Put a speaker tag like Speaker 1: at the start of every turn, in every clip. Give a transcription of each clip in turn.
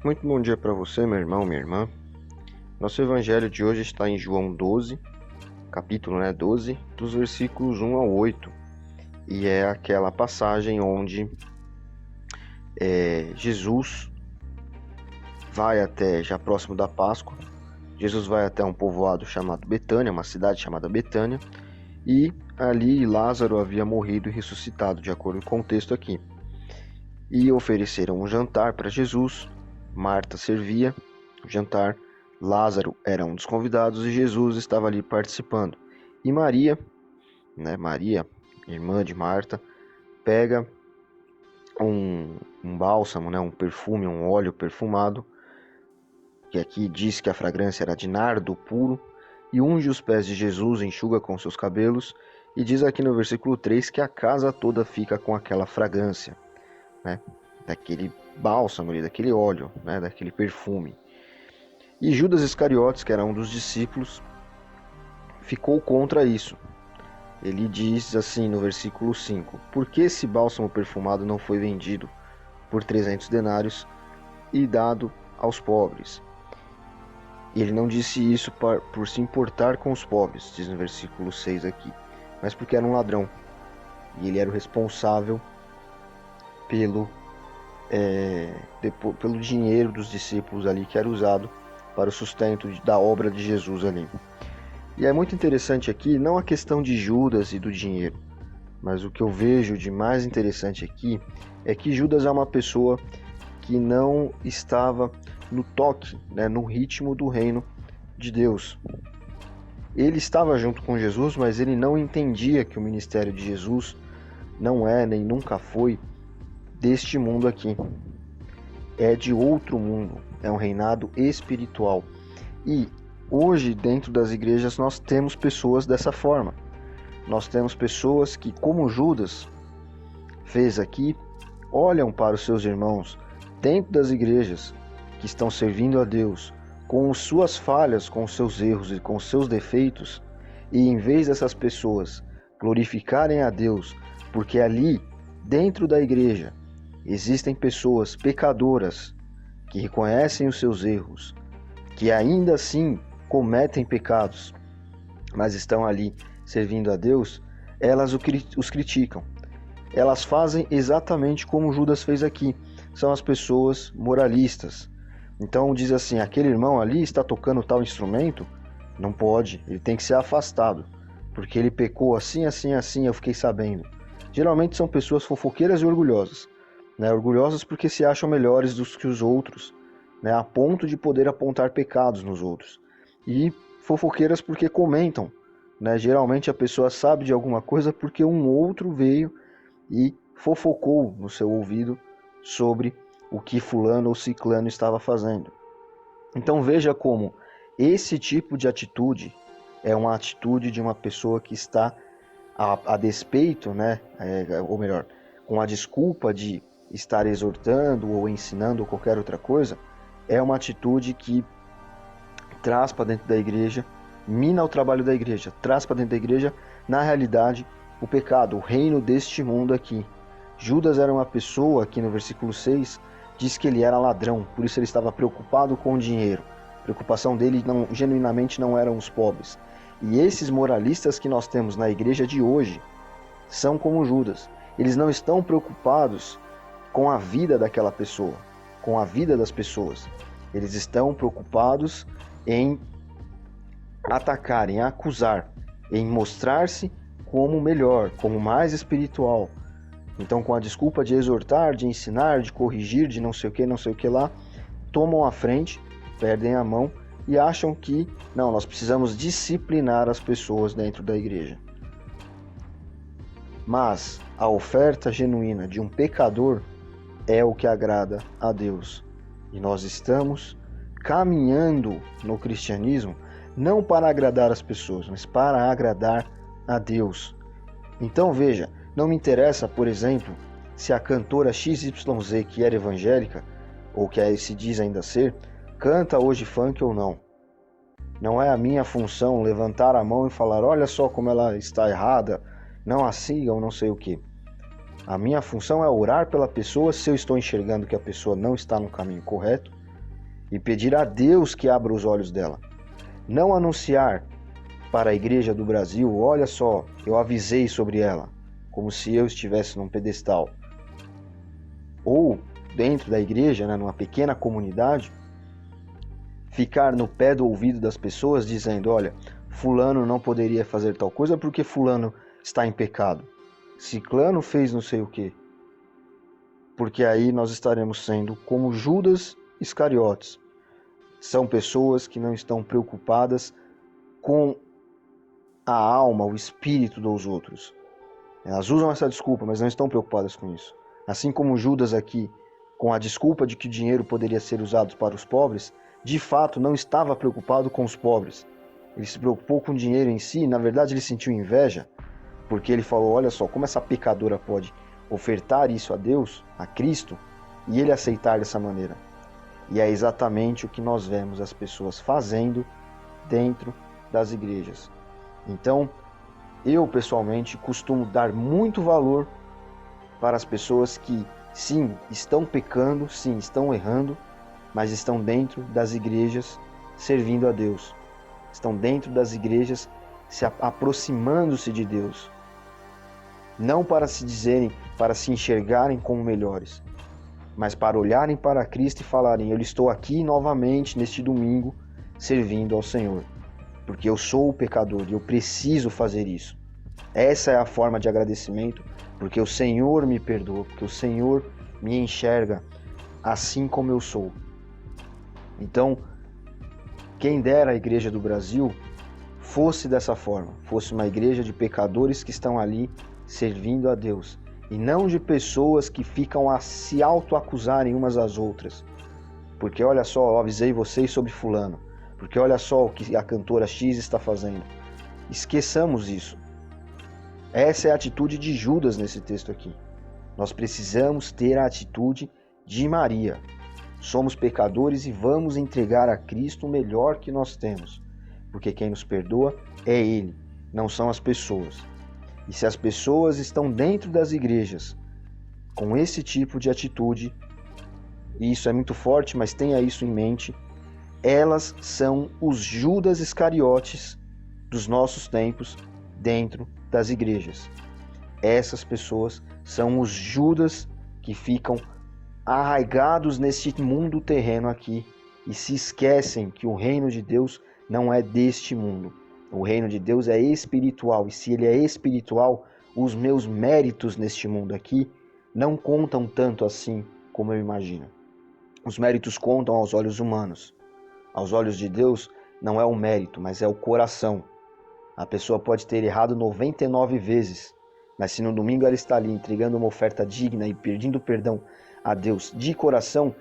Speaker 1: Muito bom dia para você, meu irmão, minha irmã. Nosso evangelho de hoje está em João 12, capítulo 12, dos versículos 1 ao 8. E é aquela passagem onde Jesus vai até, já próximo da Páscoa, Jesus vai até um povoado chamado Betânia, uma cidade chamada Betânia, e ali Lázaro havia morrido e ressuscitado, de acordo com o texto aqui. E ofereceram um jantar para Jesus. Marta servia o jantar, Lázaro era um dos convidados e Jesus estava ali participando. E Maria, Maria, irmã de Marta, pega um bálsamo, um perfume, um óleo perfumado, que aqui diz que a fragrância era de nardo puro, e unge os pés de Jesus, enxuga com seus cabelos, e diz aqui no versículo 3 que a casa toda fica com aquela fragrância, daquele bálsamo, daquele óleo, daquele perfume. E Judas Iscariotes, que era um dos discípulos, ficou contra isso. Ele diz assim no versículo 5: por que esse bálsamo perfumado não foi vendido por 300 denários e dado aos pobres? E ele não disse isso por se importar com os pobres, diz no versículo 6 aqui, mas porque era um ladrão. E ele era o responsável pelo dinheiro dos discípulos ali, que era usado para o sustento da obra de Jesus ali. E é muito interessante aqui, não a questão de Judas e do dinheiro, mas o que eu vejo de mais interessante aqui é que Judas é uma pessoa que não estava no toque, no ritmo do reino de Deus. Ele estava junto com Jesus, mas ele não entendia que o ministério de Jesus não é nem nunca foi deste mundo aqui. É de outro mundo, é um reinado espiritual. E hoje, dentro das igrejas, nós temos pessoas dessa forma. Nós temos pessoas que, como Judas fez aqui, olham para os seus irmãos dentro das igrejas que estão servindo a Deus, com suas falhas, com seus erros e com seus defeitos, e em vez dessas pessoas glorificarem a Deus, porque ali, dentro da igreja, existem pessoas pecadoras que reconhecem os seus erros, que ainda assim cometem pecados, mas estão ali servindo a Deus, elas os criticam. Elas fazem exatamente como Judas fez aqui. São as pessoas moralistas. Então diz assim, aquele irmão ali está tocando tal instrumento, não pode, ele tem que ser afastado, porque ele pecou assim, assim, assim, eu fiquei sabendo. Geralmente são pessoas fofoqueiras e orgulhosas. Orgulhosas porque se acham melhores do que os outros, a ponto de poder apontar pecados nos outros. E fofoqueiras porque comentam. Geralmente a pessoa sabe de alguma coisa porque um outro veio e fofocou no seu ouvido sobre o que fulano ou ciclano estava fazendo. Então veja como esse tipo de atitude é uma atitude de uma pessoa que está a despeito, ou melhor, com a desculpa de estar exortando ou ensinando ou qualquer outra coisa, é uma atitude que traz para dentro da igreja, mina o trabalho da igreja, traz para dentro da igreja, na realidade, o pecado, o reino deste mundo aqui. Judas era uma pessoa, aqui no versículo 6, diz que ele era ladrão, por isso ele estava preocupado com o dinheiro. A preocupação dele genuinamente não eram os pobres. E esses moralistas que nós temos na igreja de hoje são como Judas. Eles não estão preocupados com a vida daquela pessoa, com a vida das pessoas. Eles estão preocupados em atacar, em acusar, em mostrar-se como melhor, como mais espiritual. Então, com a desculpa de exortar, de ensinar, de corrigir, de não sei o que lá, tomam a frente, perdem a mão e acham que, não, nós precisamos disciplinar as pessoas dentro da igreja. Mas a oferta genuína de um pecador é o que agrada a Deus. E nós estamos caminhando no cristianismo não para agradar as pessoas, mas para agradar a Deus. Então veja, não me interessa, por exemplo, se a cantora XYZ, que era evangélica, ou que se diz ainda ser, canta hoje funk ou não. Não é a minha função levantar a mão e falar, olha só como ela está errada, não a sigam, não sei o que. A minha função é orar pela pessoa, se eu estou enxergando que a pessoa não está no caminho correto, e pedir a Deus que abra os olhos dela. Não anunciar para a igreja do Brasil, olha só, eu avisei sobre ela, como se eu estivesse num pedestal. Ou dentro da igreja, né, numa pequena comunidade, ficar no pé do ouvido das pessoas dizendo, olha, fulano não poderia fazer tal coisa porque fulano está em pecado. Ciclano fez não sei o quê. Porque aí nós estaremos sendo como Judas Iscariotes. São pessoas que não estão preocupadas com a alma, o espírito dos outros. Elas usam essa desculpa, mas não estão preocupadas com isso. Assim como Judas aqui, com a desculpa de que o dinheiro poderia ser usado para os pobres, de fato não estava preocupado com os pobres. Ele se preocupou com o dinheiro em si, na verdade ele sentiu inveja, porque ele falou, olha só, como essa pecadora pode ofertar isso a Deus, a Cristo, e ele aceitar dessa maneira. E é exatamente o que nós vemos as pessoas fazendo dentro das igrejas. Então, eu pessoalmente costumo dar muito valor para as pessoas que, sim, estão pecando, sim, estão errando, mas estão dentro das igrejas servindo a Deus. Estão dentro das igrejas se aproximando-se de Deus. Não para se dizerem, para se enxergarem como melhores, mas para olharem para Cristo e falarem, eu estou aqui novamente neste domingo servindo ao Senhor, porque eu sou o pecador e eu preciso fazer isso. Essa é a forma de agradecimento, porque o Senhor me perdoa, porque o Senhor me enxerga assim como eu sou. Então, quem dera a igreja do Brasil fosse dessa forma, fosse uma igreja de pecadores que estão ali servindo a Deus, e não de pessoas que ficam a se auto-acusarem umas às outras. Porque olha só, eu avisei vocês sobre fulano, porque olha só o que a cantora X está fazendo. Esqueçamos isso. Essa é a atitude de Judas nesse texto aqui. Nós precisamos ter a atitude de Maria. Somos pecadores e vamos entregar a Cristo o melhor que nós temos. Porque quem nos perdoa é Ele, não são as pessoas. E se as pessoas estão dentro das igrejas com esse tipo de atitude, e isso é muito forte, mas tenha isso em mente, elas são os Judas Iscariotes dos nossos tempos dentro das igrejas. Essas pessoas são os Judas que ficam arraigados neste mundo terreno aqui e se esquecem que o reino de Deus não é deste mundo. O reino de Deus é espiritual, e se ele é espiritual, os meus méritos neste mundo aqui não contam tanto assim como eu imagino. Os méritos contam aos olhos humanos. Aos olhos de Deus não é o mérito, mas é o coração. A pessoa pode ter errado 99 vezes, mas se no domingo ela está ali entregando uma oferta digna e pedindo perdão a Deus de coração,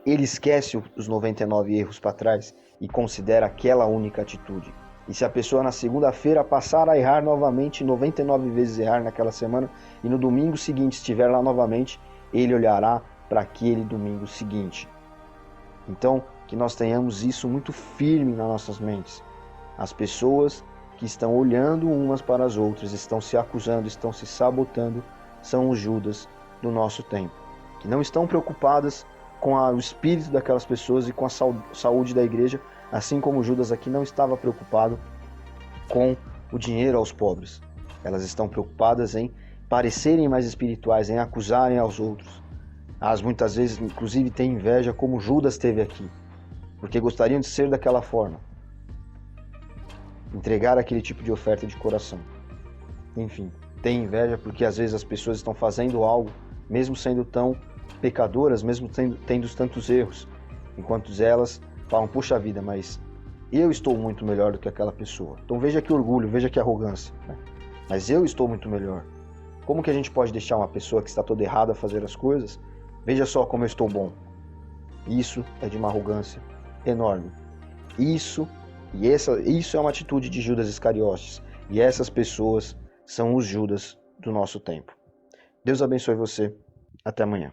Speaker 1: ele esquece os 99 erros para trás e considera aquela única atitude. E se a pessoa na segunda-feira passar a errar novamente, 99 vezes errar naquela semana, e no domingo seguinte estiver lá novamente, ele olhará para aquele domingo seguinte. Então, que nós tenhamos isso muito firme nas nossas mentes. As pessoas que estão olhando umas para as outras, estão se acusando, estão se sabotando, são os Judas do nosso tempo, que não estão preocupadas com o espírito daquelas pessoas e com a saúde da igreja, assim como Judas aqui não estava preocupado com o dinheiro aos pobres. Elas estão preocupadas em parecerem mais espirituais, em acusarem aos outros. Elas muitas vezes, inclusive, têm inveja, como Judas teve aqui, porque gostariam de ser daquela forma. Entregar aquele tipo de oferta de coração. Enfim, tem inveja porque às vezes as pessoas estão fazendo algo, mesmo sendo tão pecadoras, mesmo tendo tantos erros, enquanto elas falam, puxa vida, mas eu estou muito melhor do que aquela pessoa. Então veja que orgulho, veja que arrogância, né? Mas eu estou muito melhor. Como que a gente pode deixar uma pessoa que está toda errada a fazer as coisas? Veja só como eu estou bom. Isso é de uma arrogância enorme. Isso é uma atitude de Judas Iscariotes. E essas pessoas são os Judas do nosso tempo. Deus abençoe você. Até amanhã.